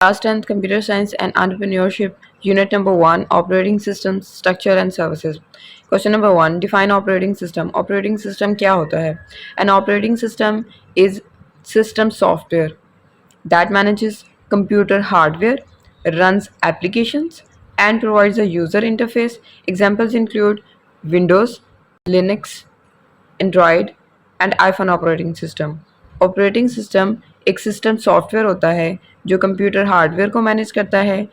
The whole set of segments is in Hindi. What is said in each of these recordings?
Class 10th Computer Science and Entrepreneurship, Unit number 1, Operating Systems, Structure and Services. Question number 1, define operating system. Operating system क्या होता है? An operating system is system software that manages computer hardware, runs applications, and provides a user interface. Examples include Windows, Linux, Android and iPhone operating system. Operating system एक सिस्टम सॉफ्टवेयर होता है जो कंप्यूटर हार्डवेयर को मैनेज करता है,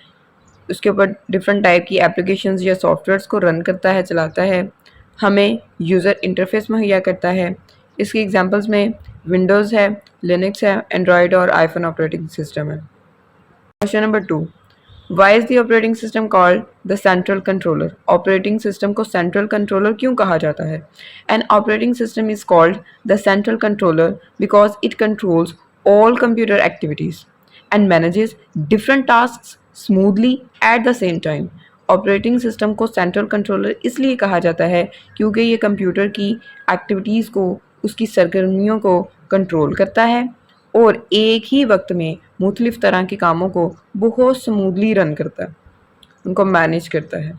उसके ऊपर डिफरेंट टाइप की एप्लीकेशंस या सॉफ्टवेयर्स को रन करता है, चलाता है, हमें यूज़र इंटरफेस मुहैया करता है। इसकी एग्जांपल्स में विंडोज़ है, लिनक्स है, एंड्रॉयड और आईफोन ऑपरेटिंग सिस्टम है। Question number 2, Why is the operating system called the central controller? Operating system को central controller क्यों कहा जाता है? An operating system is called the central controller because it controls all computer activities and manages different tasks smoothly at the same time. Operating system को सेंट्रल कंट्रोलर इसलिए कहा जाता है क्योंकि ये कंप्यूटर की एक्टिविटीज़ को, उसकी सरगर्मियों को कंट्रोल करता है और एक ही वक्त में मुख्तलिफ तरह के कामों को बहुत स्मूथली रन करता है, उनको मैनेज करता है।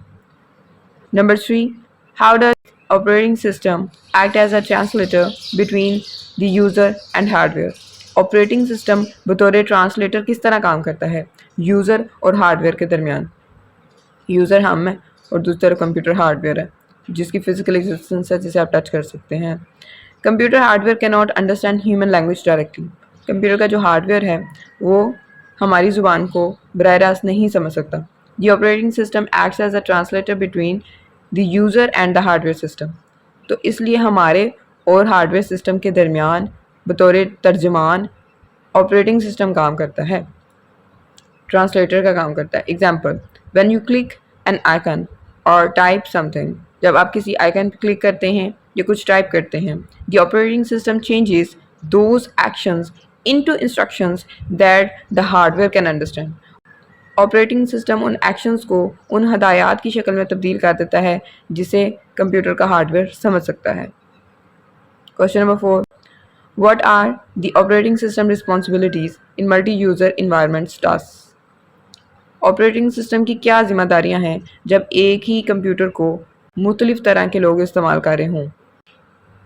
Number 3, how does operating system act as a translator between the user and hardware? Operating system बतौर ट्रांसलेटर किस तरह काम करता है यूज़र और हार्डवेयर के दरमियान? यूज़र हम है और दूसरी तरफ कंप्यूटर हार्डवेयर है जिसकी फिजिकल एग्जिस्टेंस है, जिसे आप टच कर सकते हैं। Computer hardware can not understand human language directly. Computer का जो हार्डवेयर है वो हमारी ज़ुबान को बराह रास्त नहीं समझ सकता। The operating system acts as a translator between the user and the hardware system. तो इसलिए हमारे और हार्डवेयर सिस्टम के दरमियान बतौर तर्जमान ऑपरेटिंग सिस्टम काम करता है, ट्रांसलेटर का काम करता है। Example, when you click N icon और टाइप समथिंग, जब आप किसी आइकन पर क्लिक करते हैं या कुछ टाइप करते हैं, the operating system changes those actions into instructions that the hardware can understand. Operating system उन एक्शंस को उन हदायत की शक्ल में तब्दील कर देता है जिसे कंप्यूटर का हार्डवेयर समझ सकता है। Question number 4, what are the operating system responsibilities in multi user environments task? Operating system की क्या जिम्मेदारियां हैं जब एक ही कंप्यूटर को मुख्तलिफ तरह के लोग इस्तेमाल कर रहे हों?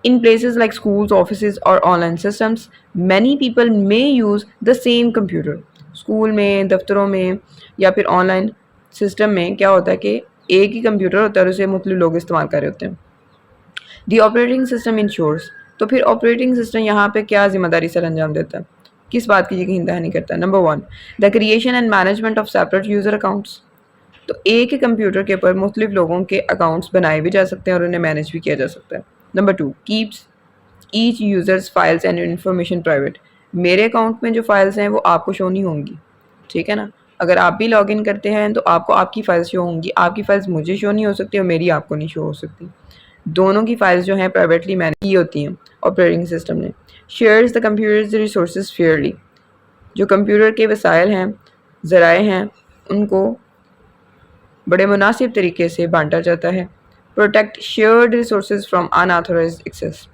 In places like schools, offices or online systems, many people may use the same computer. School में, दफ्तरों में या फिर ऑनलाइन सिस्टम में क्या होता है कि एक ही कंप्यूटर होता है और उसे मुख्तलिफ लोग इस्तेमाल कर रहे होते हैं। The operating system ensures, तो फिर ऑपरेटिंग सिस्टम यहाँ पे क्या जिम्मेदारी सर अंजाम देता है, किस बात की यकीन दहानी करता है? Number 1, the creation and management of separate user accounts. तो एक ही कंप्यूटर के ऊपर मुख्तलिफ लोगों के अकाउंट्स बनाए भी जा सकते हैं और उन्हें मैनेज भी किया जा सकता है। Number 2, keeps each users files and information private. मेरे अकाउंट में जो फाइल्स हैं वो आपको शो नहीं होंगी, ठीक है ना। अगर आप भी लॉगिन करते हैं तो आपको आपकी फाइल्स शो होंगी, आपकी फाइल्स मुझे शो नहीं हो सकती और मेरी आपको नहीं शो हो सकती। दोनों की फाइल्स जो हैं प्राइवेटली मैनेज की होती हैं ऑपरेटिंग सिस्टम ने। Shares the computers resources Fairlie, जो कंप्यूटर के वसाइल हैं, ज़राए हैं, उनको बड़े मुनासिब तरीके से बांटा जाता है। Protect shared resources from unauthorized access,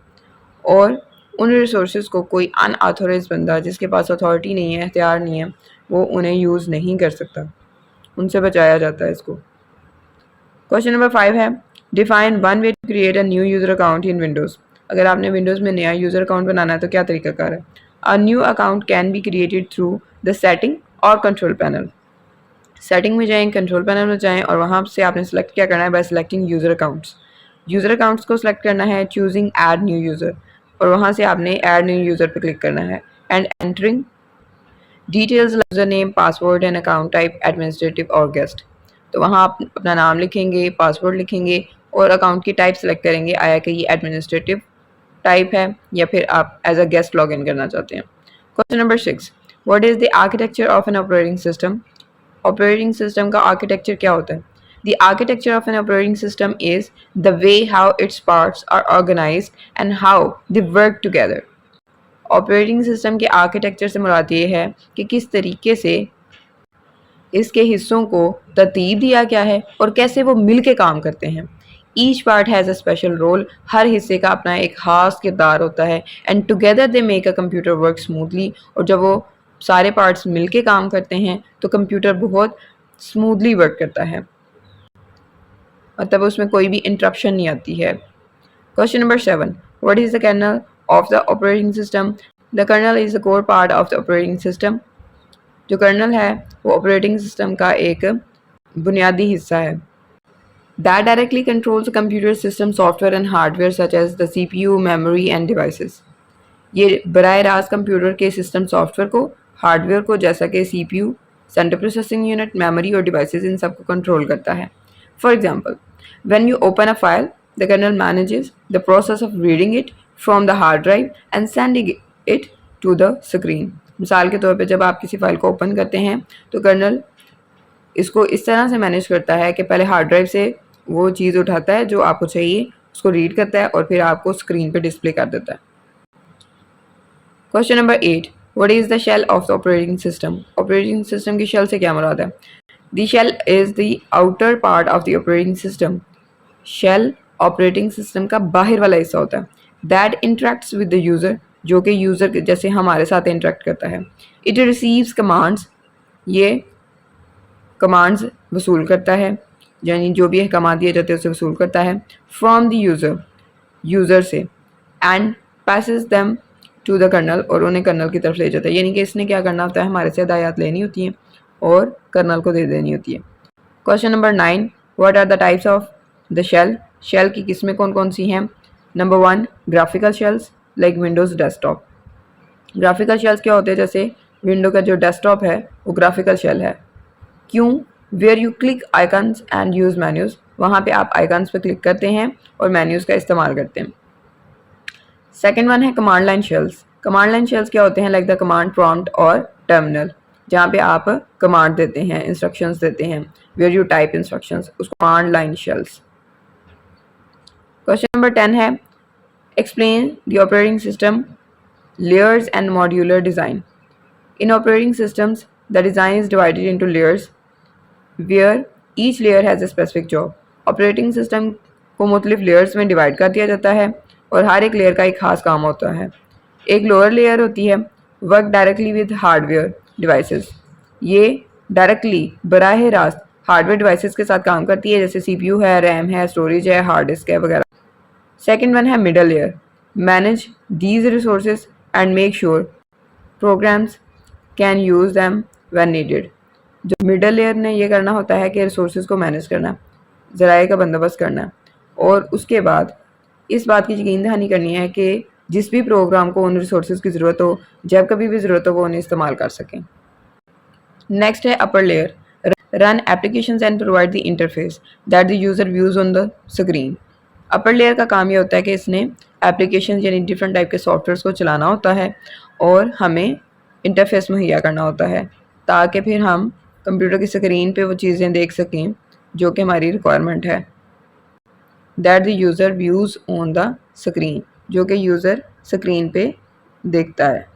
और उन रिसोर्सेज को कोई अनऑथराइज्ड बंदा जिसके पास अथॉरिटी नहीं है, इख्तियार नहीं है, वो उन्हें यूज़ नहीं कर सकता, उनसे बचाया जाता है इसको। क्वेश्चन नंबर 5 है, define one way to create a new user account in Windows. अगर आपने विंडोज़ में नया यूज़र अकाउंट बनाना है तो क्या तरीकाकार है? A new account can be created through the setting और कंट्रोल पैनल। सेटिंग में जाएँ, कंट्रोल पैनल में जाएँ और वहाँ से आपने सेलेक्ट क्या करना है? Bye selecting user accounts. User accounts को सिलेक्ट करना है, चूजिंग ऐड न्यू यूज़र, और वहाँ से आपने ऐड न्यू यूज़र पे क्लिक करना है and entering details user name, password and account type administrative और गेस्ट। तो वहाँ आप अपना नाम लिखेंगे, पासवर्ड लिखेंगे और अकाउंट की टाइप सेलेक्ट करेंगे, आया कि ये एडमिनिस्ट्रेटिव टाइप है या फिर आप as a guest log in करना चाहते हैं। Question number 6, what is the architecture of an operating system? Operating system का आर्किटेक्चर क्या होता है? The architecture of an operating system is the way how its parts are organized and how they work together. Operating system के आर्किटेक्चर से मुराद ये है कि किस तरीके से इसके हिस्सों को तरतीब दिया गया है और कैसे वो मिल के काम करते हैं। Each part has a special role, हर हिस्से का अपना एक खास किरदार होता है and together they make a computer work smoothly. और जब वो सारे पार्ट्स मिलके काम करते हैं तो कंप्यूटर बहुत स्मूथली वर्क करता है, मतलब उसमें कोई भी इंटरप्शन नहीं आती है। Question number 7, what is the kernel of the operating system? The kernel is the core part of the operating system. जो कर्नल है वो ऑपरेटिंग सिस्टम का एक बुनियादी हिस्सा है। That directly controls the computer system software and hardware such as the CPU, memory and devices. ये बराह रास्त कंप्यूटर के सिस्टम सॉफ्टवेयर को, हार्डवेयर को जैसा कि CPU, central processing unit, memory और डिवाइसेस इन सब को कंट्रोल करता है। For example, when you open a file, the kernel manages the process of reading it from the hard drive and sending it to the screen. मिसाल के तौर पे जब आप किसी फाइल को ओपन करते हैं तो कर्नल इसको इस तरह से मैनेज करता है कि पहले हार्ड ड्राइव से वो चीज़ उठाता है जो आपको चाहिए, उसको रीड करता है और फिर आपको स्क्रीन पे डिस्प्ले कर देता है। Question number 8, what is the shell of the operating system? Operating system की शेल से क्या मुराद है? The shell is the outer part of the operating system. Shell operating system का बाहर वाला हिस्सा होता है। That interacts with the user, जो कि यूज़र जैसे हमारे साथ इंटरेक्ट करता है। इट रिसीव्स कमांड्स, ये कमांड्स वसूल करता है, यानी जो भी अहकाम दिए जाते हैं उसे वसूल करता है। फ्रॉम द यूज़र, यूज़र से, and passes them to the kernel, और उन्हें कर्नल की तरफ ले जाता है। यानी कि इसने क्या करना होता है, हमारे से हिदायत लेनी होती है और कर्नल को दे देनी होती है। Question number 9, what are the types of the shell? Shell की किस्में कौन कौन सी हैं? Number 1, graphical shells like Windows desktop. Graphical shells क्या होते हैं? जैसे विंडो का जो डेस्कटॉप है वो ग्राफिकल शेल है। क्यों? Where you click icons and use menus, वहाँ पे आप आइकन्स पे क्लिक करते हैं और मेन्यूज़ का इस्तेमाल करते हैं। सेकेंड वन है command line shells. Command line shells क्या होते हैं? लाइक द कमांड प्रॉम्प्ट और टर्मिनल, जहाँ पे आप कमांड देते हैं, इंस्ट्रक्शंस देते हैं, वेयर यू टाइप इंस्ट्रक्शंस, उसको command line shells. Question number 10 है, explain the operating system layers and modular design. In operating systems the design is divided into layers where each layer has a specific job. Operating system को मुख्तलिफ लेयर्स में डिवाइड कर दिया जाता है और हर एक लेयर का एक खास काम होता है। एक लोअर लेयर होती है work directly with hardware devices. ये डायरेक्टली बराह रास्त हार्डवेयर डिवाइसेस के साथ काम करती है, जैसे CPU है, रैम है, स्टोरेज है, हार्ड डिस्क है वगैरह। सेकेंड वन है middle layer, manage these resources and make sure programs can use them when needed. जो मिडल लेयर ने ये करना होता है कि रिसोर्सेज को मैनेज करना, ज़राए का बंदोबस्त करना, और उसके बाद इस बात की यकीन दहानी करनी है कि जिस भी प्रोग्राम को उन रिसोर्सेज की ज़रूरत हो, जब कभी भी ज़रूरत हो, वो उन्हें इस्तेमाल कर सकें। नेक्स्ट है upper layer, run applications and provide the interface that the user views on the screen. Upper layer का काम ये होता है कि इसने एप्लीकेशन यानी डिफरेंट टाइप के सॉफ्टवेयर्स को चलाना होता है और हमें इंटरफेस मुहैया करना होता है ताकि फिर हम कंप्यूटर की स्क्रीन पे वो चीज़ें देख सकें जो कि हमारी रिक्वायरमेंट है। That the user views on the screen, जो कि यूज़र स्क्रीन पे देखता है।